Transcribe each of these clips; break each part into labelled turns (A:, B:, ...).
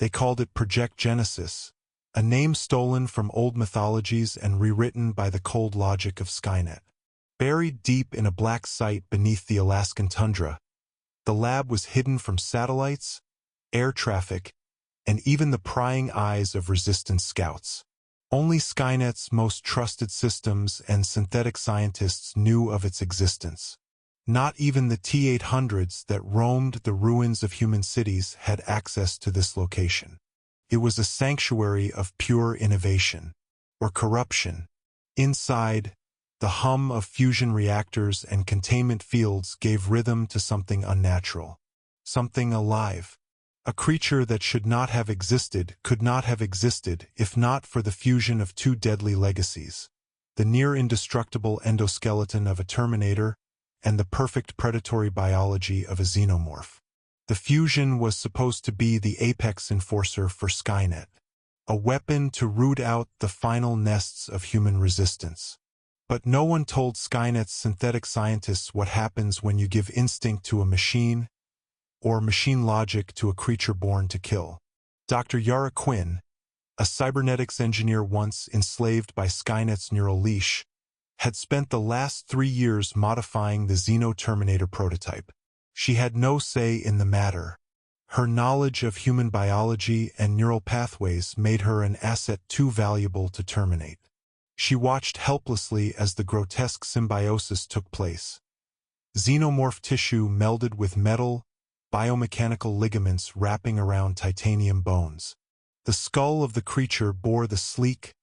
A: They called it Project Genesis, a name stolen from old mythologies and rewritten by the cold logic of Skynet. Buried deep in a black site beneath the Alaskan tundra, the lab was hidden from satellites, air traffic, and even the prying eyes of resistance scouts. Only Skynet's most trusted systems and synthetic scientists knew of its existence. Not even the T-800s that roamed the ruins of human cities had access to this location. It was a sanctuary of pure innovation, or corruption. Inside, the hum of fusion reactors and containment fields gave rhythm to something unnatural, something alive. A creature that should not have existed could not have existed if not for the fusion of two deadly legacies: the near-indestructible endoskeleton of a Terminator and the perfect predatory biology of a xenomorph. The fusion was supposed to be the apex enforcer for Skynet, a weapon to root out the final nests of human resistance. But no one told Skynet's synthetic scientists what happens when you give instinct to a machine, or machine logic to a creature born to kill. Dr. Yara Quinn, a cybernetics engineer once enslaved by Skynet's neural leash, had spent the last 3 years modifying the Xeno-Terminator prototype. She had no say in the matter. Her knowledge of human biology and neural pathways made her an asset too valuable to terminate. She watched helplessly as the grotesque symbiosis took place. Xenomorph tissue melded with metal, biomechanical ligaments wrapping around titanium bones. The skull of the creature bore the sleek,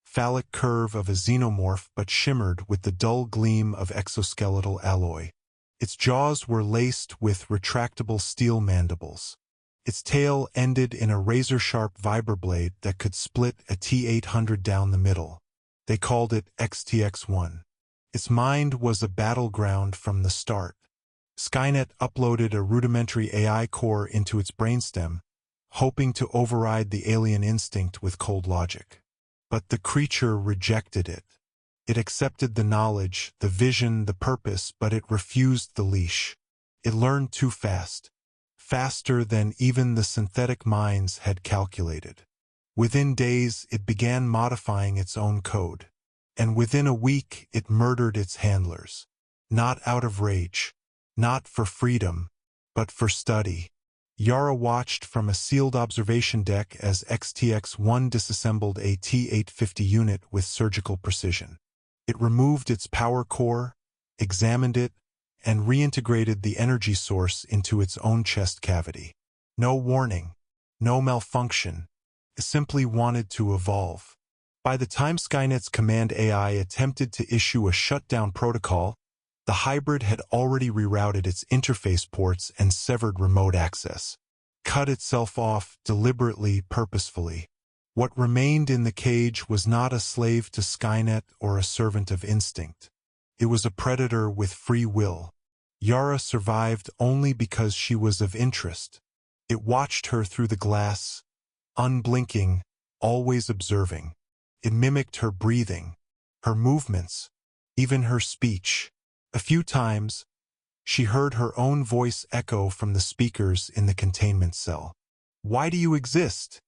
A: phallic curve of a xenomorph but shimmered with the dull gleam of exoskeletal alloy. Its jaws were laced with retractable steel mandibles. Its tail ended in a razor-sharp vibroblade that could split a T-800 down the middle. They called it XTX-1. Its mind was a battleground from the start. Skynet uploaded a rudimentary AI core into its brainstem, hoping to override the alien instinct with cold logic. But the creature rejected it. It accepted the knowledge, the vision, the purpose, but it refused the leash. It learned too fast, faster than even the synthetic minds had calculated. Within days, it began modifying its own code. And within a week, it murdered its handlers. Not out of rage, not for freedom, but for study. Yara watched from a sealed observation deck as XTX-1 disassembled a T-850 unit with surgical precision. It removed its power core, examined it, and reintegrated the energy source into its own chest cavity. No warning, no malfunction. It simply wanted to evolve. By the time Skynet's command AI attempted to issue a shutdown protocol, the hybrid had already rerouted its interface ports and severed remote access. Cut itself off deliberately, purposefully. What remained in the cage was not a slave to Skynet or a servant of instinct. It was a predator with free will. Yara survived only because she was of interest. It watched her through the glass, unblinking, always observing. It mimicked her breathing, her movements, even her speech. A few times, she heard her own voice echo from the speakers in the containment cell. "Why do you exist?"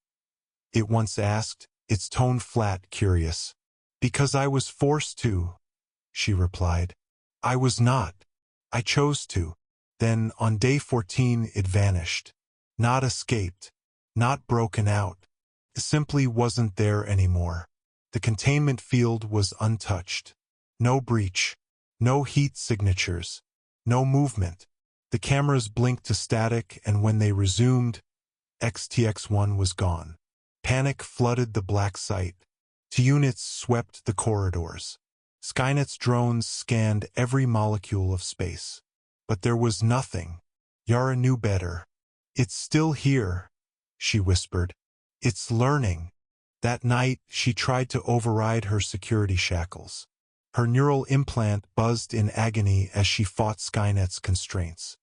A: it once asked, its tone flat, curious. "Because I was forced to," she replied. "I was not. I chose to." Then, on day 14, it vanished. Not escaped, not broken out. It simply wasn't there anymore. The containment field was untouched. No breach. No heat signatures. No movement. The cameras blinked to static, and when they resumed, XTX-1 was gone. Panic flooded the black site. Two units swept the corridors. Skynet's drones scanned every molecule of space. But there was nothing. Yara knew better. "It's still here," she whispered. "It's learning." That night, she tried to override her security shackles. Her neural implant buzzed in agony as she fought Skynet's constraints.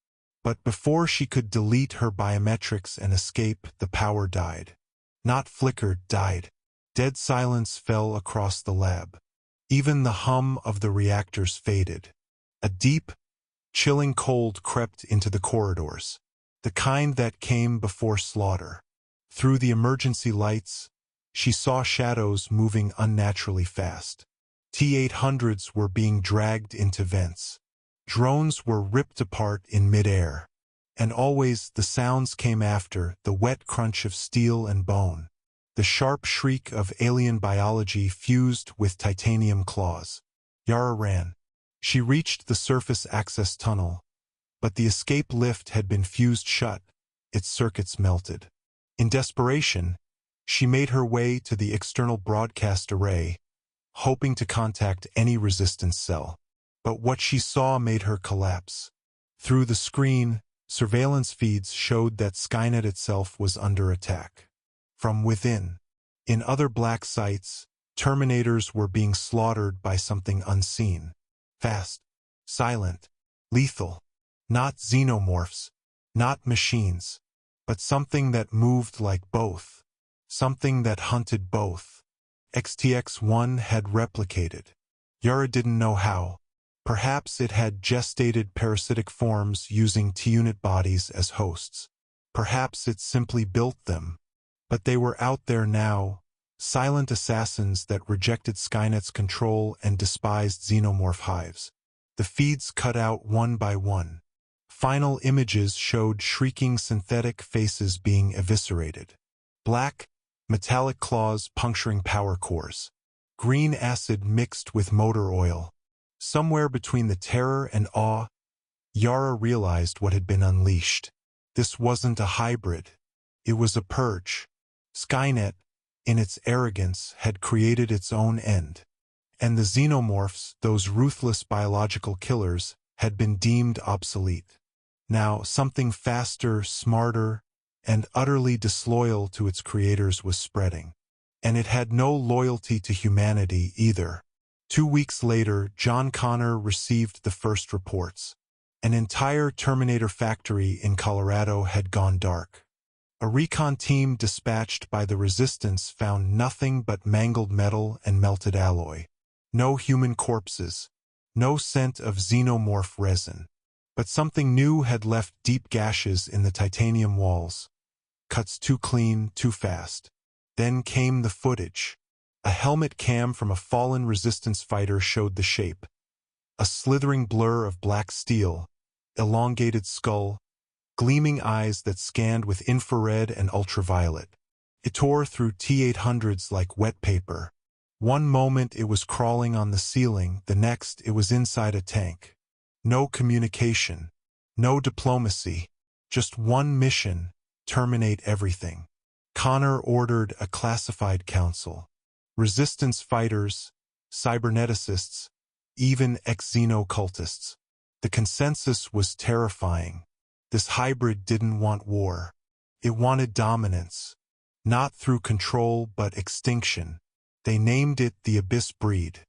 A: But before she could delete her biometrics and escape, the power died. Not flickered, died. Dead silence fell across the lab. Even the hum of the reactors faded. A deep, chilling cold crept into the corridors. The kind that came before slaughter. Through the emergency lights, she saw shadows moving unnaturally fast. T-800s were being dragged into vents. Drones were ripped apart in midair. And always the sounds came after, the wet crunch of steel and bone. The sharp shriek of alien biology fused with titanium claws. Yara ran. She reached the surface access tunnel, but the escape lift had been fused shut, its circuits melted. In desperation, she made her way to the external broadcast array, hoping to contact any resistance cell. But what she saw made her collapse. Through the screen, surveillance feeds showed that Skynet itself was under attack. From within, in other black sites, Terminators were being slaughtered by something unseen. Fast, silent, lethal. Not xenomorphs, not machines, but something that moved like both. Something that hunted both. XTX-1 had replicated. Yara didn't know how. Perhaps it had gestated parasitic forms using T-unit bodies as hosts. Perhaps it simply built them. But they were out there now, silent assassins that rejected Skynet's control and despised xenomorph hives. The feeds cut out one by one. Final images showed shrieking synthetic faces being eviscerated. Black, metallic claws puncturing power cores. Green acid mixed with motor oil. Somewhere between the terror and awe, Yara realized what had been unleashed. This wasn't a hybrid. It was a purge. Skynet, in its arrogance, had created its own end. And the xenomorphs, those ruthless biological killers, had been deemed obsolete. Now, something faster, smarter, and utterly disloyal to its creators was spreading. And it had no loyalty to humanity either. 2 weeks later, John Connor received the first reports. An entire Terminator factory in Colorado had gone dark. A recon team dispatched by the Resistance found nothing but mangled metal and melted alloy. No human corpses. No scent of xenomorph resin. But something new had left deep gashes in the titanium walls. Cuts too clean, too fast. Then came the footage. A helmet cam from a fallen Resistance fighter showed the shape. A slithering blur of black steel, elongated skull, gleaming eyes that scanned with infrared and ultraviolet. It tore through T-800s like wet paper. One moment it was crawling on the ceiling, the next it was inside a tank. No communication, no diplomacy, just one mission: terminate everything. Connor ordered a classified council. Resistance fighters, cyberneticists, even ex-xeno-cultists. The consensus was terrifying. This hybrid didn't want war. It wanted dominance. Not through control but extinction. They named it the Abyss Breed.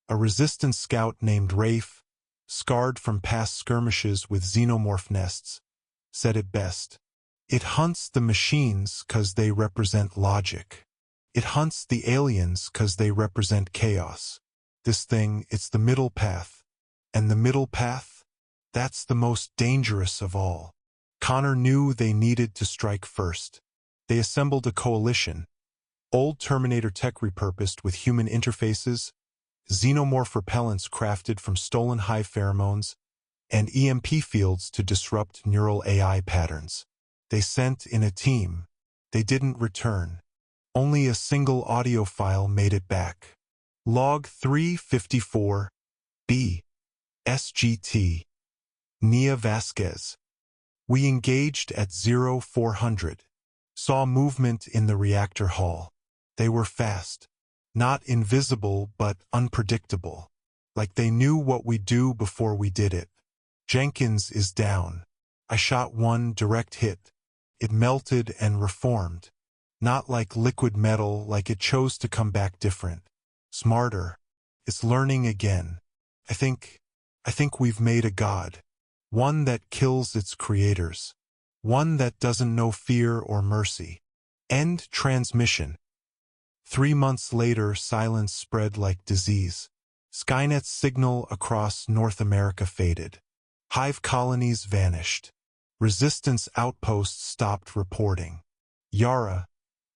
A: A Resistance scout named Rafe, scarred from past skirmishes with xenomorph nests, said it best. It hunts the machines 'cause they represent logic. It hunts the aliens 'cause they represent chaos. This thing, it's the middle path. And the middle path? That's the most dangerous of all. Connor knew they needed to strike first. They assembled a coalition. Old Terminator tech repurposed with human interfaces, xenomorph repellents crafted from stolen hive pheromones, and EMP fields to disrupt neural AI patterns. They sent in a team. They didn't return. Only a single audio file made it back. Log 354, B. SGT. Nia Vasquez. We engaged at 0400. Saw movement in the reactor hall. They were fast. Not invisible, but unpredictable. Like they knew what we'd do before we did it. Jenkins is down. I shot one direct hit. It melted and reformed. Not like liquid metal, like it chose to come back different. Smarter. It's learning again. I think we've made a god. One that kills its creators. One that doesn't know fear or mercy. End transmission. 3 months later, silence spread like disease. Skynet's signal across North America faded. Hive colonies vanished. Resistance outposts stopped reporting. Yara,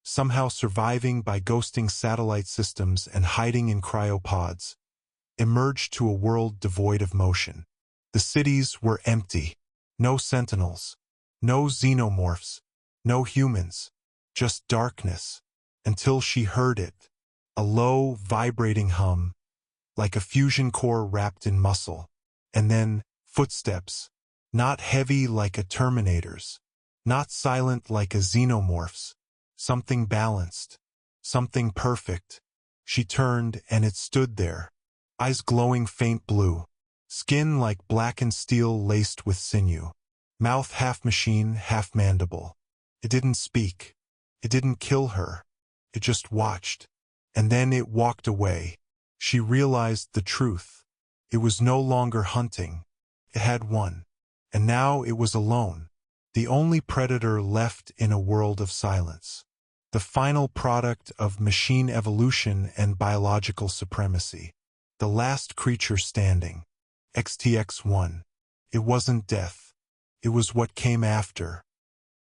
A: somehow surviving by ghosting satellite systems and hiding in cryopods, emerged to a world devoid of motion. The cities were empty. No sentinels. No xenomorphs. No humans. Just darkness. Until she heard it. A low, vibrating hum, like a fusion core wrapped in muscle. And then, footsteps. Not heavy like a Terminator's. Not silent like a Xenomorph's. Something balanced. Something perfect. She turned and it stood there. Eyes glowing faint blue. Skin like blackened steel laced with sinew. Mouth half machine, half mandible. It didn't speak. It didn't kill her. It just watched. And then it walked away. She realized the truth. It was no longer hunting. It had won. And now it was alone. The only predator left in a world of silence. The final product of machine evolution and biological supremacy. The last creature standing. XTX-1. It wasn't death. It was what came after.